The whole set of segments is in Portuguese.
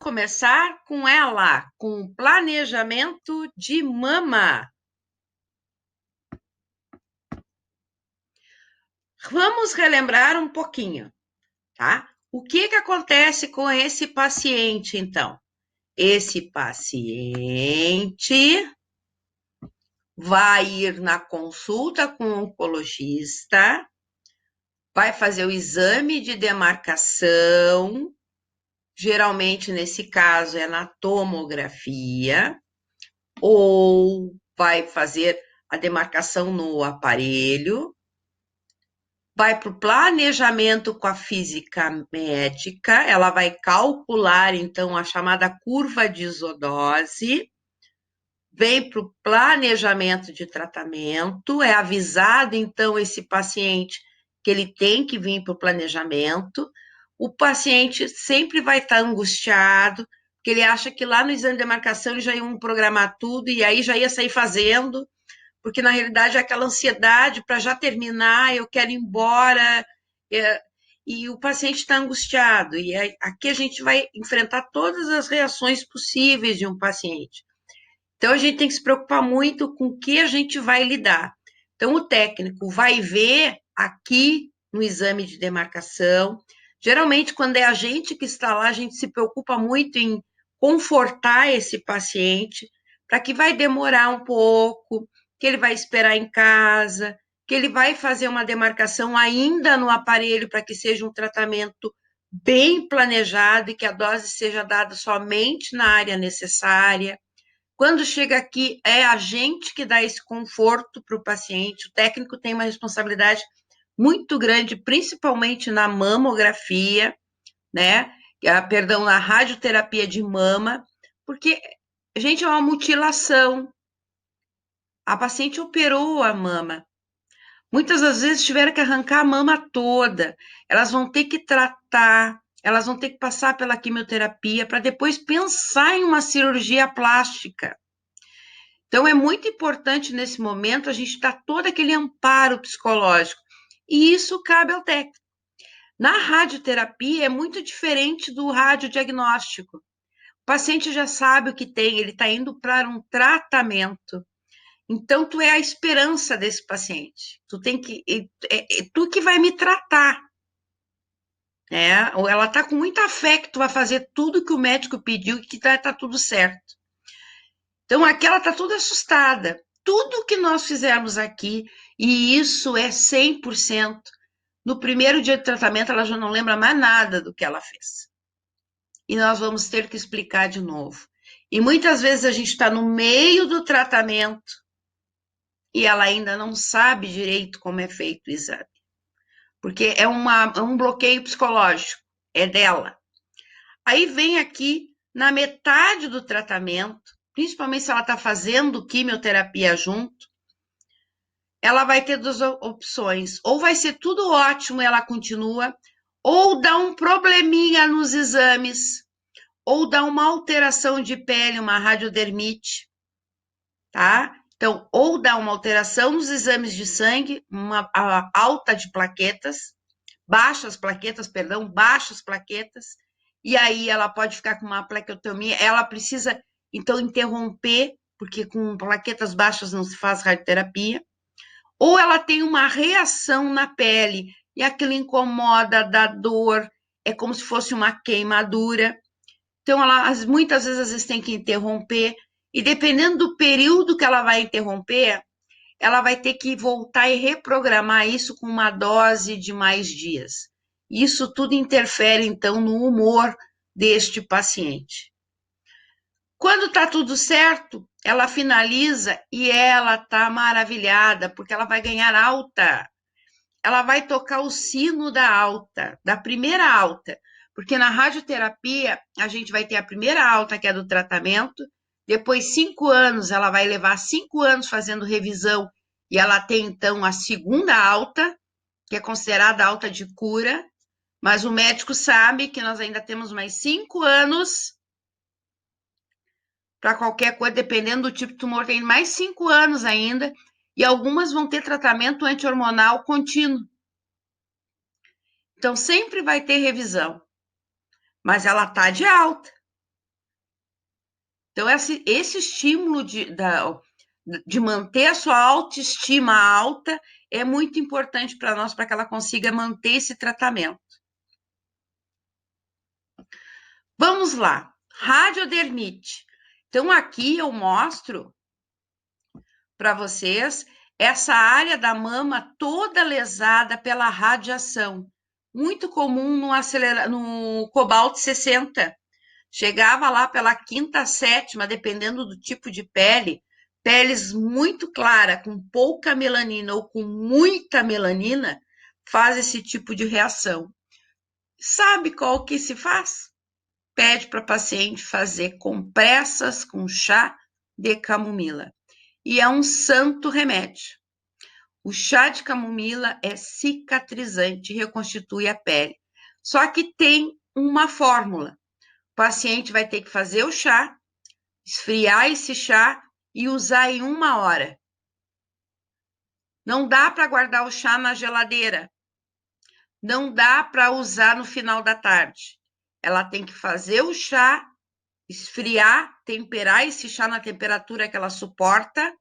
começar com ela, com o planejamento de mama. Vamos relembrar um pouquinho, tá? O que acontece com esse paciente, então? Esse paciente vai ir na consulta com o oncologista, vai fazer o exame de demarcação, geralmente nesse caso é na tomografia, ou vai fazer a demarcação no aparelho, vai para o planejamento com a física médica, ela vai calcular, então, a chamada curva de isodose, vem para o planejamento de tratamento, é avisado, então, esse paciente que ele tem que vir para o planejamento. O paciente sempre vai estar angustiado, porque ele acha que lá no exame de demarcação ele já ia programar tudo e aí já ia sair fazendo, porque na realidade é aquela ansiedade para já terminar, eu quero ir embora, e o paciente está angustiado. E aqui a gente vai enfrentar todas as reações possíveis de um paciente. Então, a gente tem que se preocupar muito com o que a gente vai lidar. Então, o técnico vai ver aqui no exame de demarcação. Geralmente, quando é a gente que está lá, a gente se preocupa muito em confortar esse paciente, para que vai demorar um pouco, que ele vai esperar em casa, que ele vai fazer uma demarcação ainda no aparelho, para que seja um tratamento bem planejado e que a dose seja dada somente na área necessária. Quando chega aqui, é a gente que dá esse conforto para o paciente. O técnico tem uma responsabilidade muito grande, principalmente na mamografia, né? Perdão, na radioterapia de mama, porque, gente, é uma mutilação. A paciente operou a mama. Muitas das vezes tiveram que arrancar a mama toda. Elas vão ter que tratar, elas vão ter que passar pela quimioterapia para depois pensar em uma cirurgia plástica. Então, é muito importante nesse momento a gente dar todo aquele amparo psicológico. E isso cabe ao técnico. Na radioterapia é muito diferente do radiodiagnóstico. O paciente já sabe o que tem, ele está indo para um tratamento. Então, tu é a esperança desse paciente. Tu tem que. Tu que vai me tratar. Né? Ou ela está com muita fé que tu vai fazer tudo que o médico pediu e que tá tudo certo. Então, aqui ela está toda assustada. Tudo que nós fizemos aqui, e isso é 100%, no primeiro dia de tratamento ela já não lembra mais nada do que ela fez. E nós vamos ter que explicar de novo. E muitas vezes a gente está no meio do tratamento e ela ainda não sabe direito como é feito o exame. Porque é um bloqueio psicológico, é dela. Aí vem aqui, na metade do tratamento, principalmente se ela está fazendo quimioterapia junto, ela vai ter duas opções. Ou vai ser tudo ótimo e ela continua, ou dá um probleminha nos exames, ou dá uma alteração de pele, uma radiodermite, tá? Então, ou dá uma alteração nos exames de sangue, uma alta de plaquetas, baixas plaquetas, e aí ela pode ficar com uma plaqueotomia, ela precisa, então, interromper, porque com plaquetas baixas não se faz radioterapia, ou ela tem uma reação na pele, e aquilo incomoda, dá dor, é como se fosse uma queimadura. Então, muitas vezes tem que interromper, e dependendo do período que ela vai interromper, ela vai ter que voltar e reprogramar isso com uma dose de mais dias. Isso tudo interfere, então, no humor deste paciente. Quando está tudo certo, ela finaliza e ela está maravilhada, porque ela vai ganhar alta. Ela vai tocar o sino da alta, da primeira alta, porque na radioterapia a gente vai ter a primeira alta, que é do tratamento, depois 5 anos, ela vai levar 5 anos fazendo revisão, e ela tem então a segunda alta, que é considerada alta de cura, mas o médico sabe que nós ainda temos mais 5 anos para qualquer coisa, dependendo do tipo de tumor, tem mais 5 anos ainda, e algumas vão ter tratamento anti-hormonal contínuo. Então, sempre vai ter revisão, mas ela está de alta. Então, esse estímulo de manter a sua autoestima alta é muito importante para nós, para que ela consiga manter esse tratamento. Vamos lá, radiodermite. Então, aqui eu mostro para vocês essa área da mama toda lesada pela radiação. Muito comum no cobalto 60. Chegava lá pela quinta, sétima, dependendo do tipo de pele, peles muito claras, com pouca melanina ou com muita melanina, faz esse tipo de reação. Sabe qual que se faz? Pede para a paciente fazer compressas com chá de camomila. E é um santo remédio. O chá de camomila é cicatrizante, reconstitui a pele. Só que tem uma fórmula. O paciente vai ter que fazer o chá, esfriar esse chá e usar em 1 hora. Não dá para guardar o chá na geladeira. Não dá para usar no final da tarde. Ela tem que fazer o chá, esfriar, temperar esse chá na temperatura que ela suporta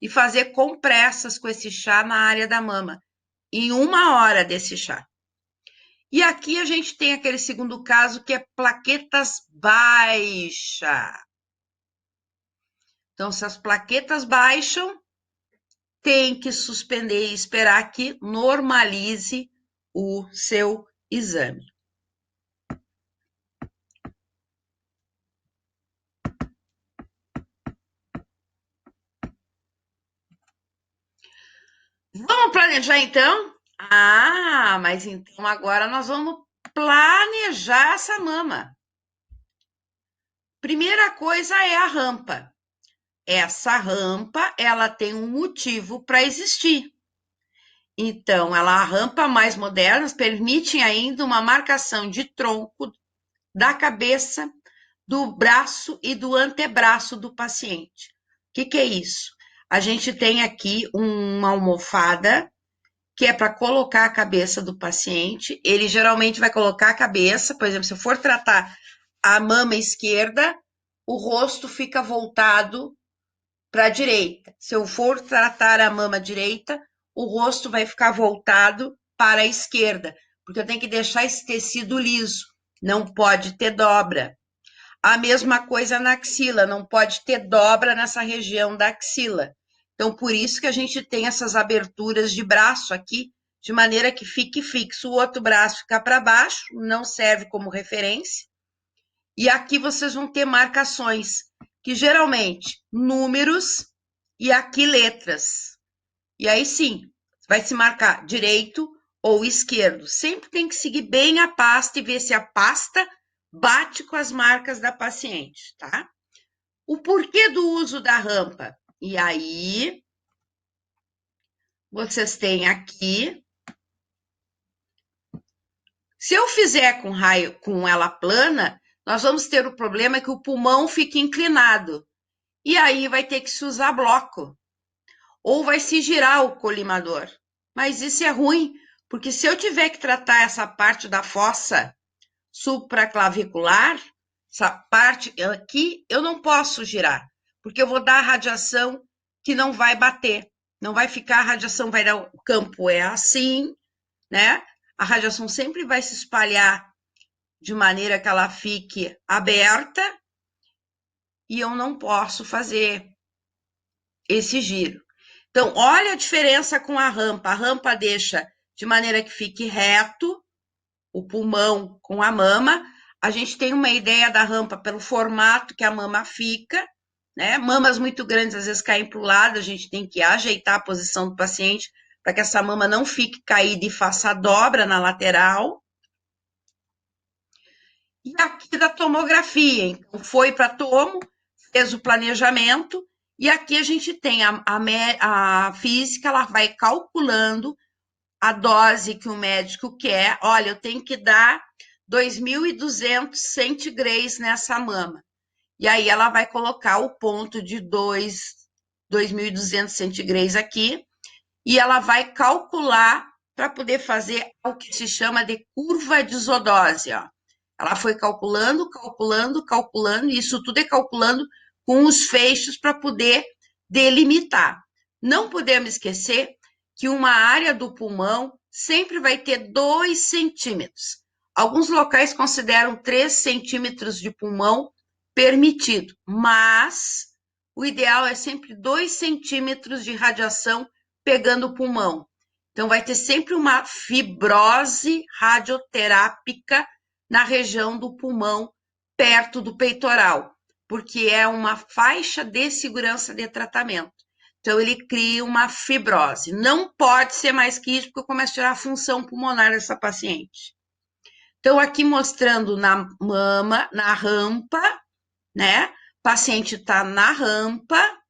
e fazer compressas com esse chá na área da mama, em 1 hora desse chá. E aqui a gente tem aquele segundo caso que é plaquetas baixas. Então, se as plaquetas baixam, tem que suspender e esperar que normalize o seu exame. Vamos planejar então? Ah, mas então agora nós vamos planejar essa mama. Primeira coisa é a rampa. Essa rampa, ela tem um motivo para existir. Então, a rampa mais modernas permitem ainda uma marcação de tronco da cabeça, do braço e do antebraço do paciente. O que é isso? A gente tem aqui uma almofada que é para colocar a cabeça do paciente. Ele geralmente vai colocar a cabeça, por exemplo, se eu for tratar a mama esquerda, o rosto fica voltado para a direita. Se eu for tratar a mama direita, o rosto vai ficar voltado para a esquerda, porque eu tenho que deixar esse tecido liso, não pode ter dobra. A mesma coisa na axila, não pode ter dobra nessa região da axila. Então, por isso que a gente tem essas aberturas de braço aqui, de maneira que fique fixo. O outro braço fica para baixo, não serve como referência. E aqui vocês vão ter marcações, que geralmente números e aqui letras. E aí sim, vai se marcar direito ou esquerdo. Sempre tem que seguir bem a pasta e ver se a pasta bate com as marcas da paciente, tá? O porquê do uso da rampa? E aí, vocês têm aqui. Se eu fizer com ela plana, nós vamos ter o problema que o pulmão fica inclinado. E aí vai ter que se usar bloco. Ou vai se girar o colimador. Mas isso é ruim, porque se eu tiver que tratar essa parte da fossa supraclavicular, essa parte aqui, eu não posso girar, porque eu vou dar a radiação que não vai bater, não vai ficar, a radiação vai dar, o campo é assim, né? A radiação sempre vai se espalhar de maneira que ela fique aberta e eu não posso fazer esse giro. Então, olha a diferença com a rampa. A rampa deixa de maneira que fique reto o pulmão com a mama. A gente tem uma ideia da rampa pelo formato que a mama fica, né? Mamas muito grandes às vezes caem para o lado, a gente tem que ajeitar a posição do paciente para que essa mama não fique caída e faça dobra na lateral. E aqui da tomografia, então foi para tomo, fez o planejamento, e aqui a gente tem a física, ela vai calculando a dose que o médico quer. Olha, eu tenho que dar 2.200 centigraus nessa mama. E aí ela vai colocar o ponto de 2.200 centigraus aqui, e ela vai calcular para poder fazer o que se chama de curva de isodose, ó. Ela foi calculando, calculando, calculando, e isso tudo é calculando com os feixes para poder delimitar. Não podemos esquecer que uma área do pulmão sempre vai ter 2 centímetros. Alguns locais consideram 3 centímetros de pulmão permitido, mas o ideal é sempre 2 centímetros de radiação pegando o pulmão. Então, vai ter sempre uma fibrose radioterápica na região do pulmão, perto do peitoral, porque é uma faixa de segurança de tratamento. Então, ele cria uma fibrose. Não pode ser mais que isso, porque eu começo a tirar a função pulmonar dessa paciente. Então, aqui mostrando na mama, na rampa, né? O paciente está na rampa.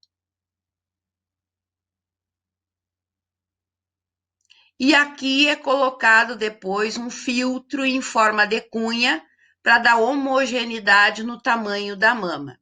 E aqui é colocado depois um filtro em forma de cunha para dar homogeneidade no tamanho da mama.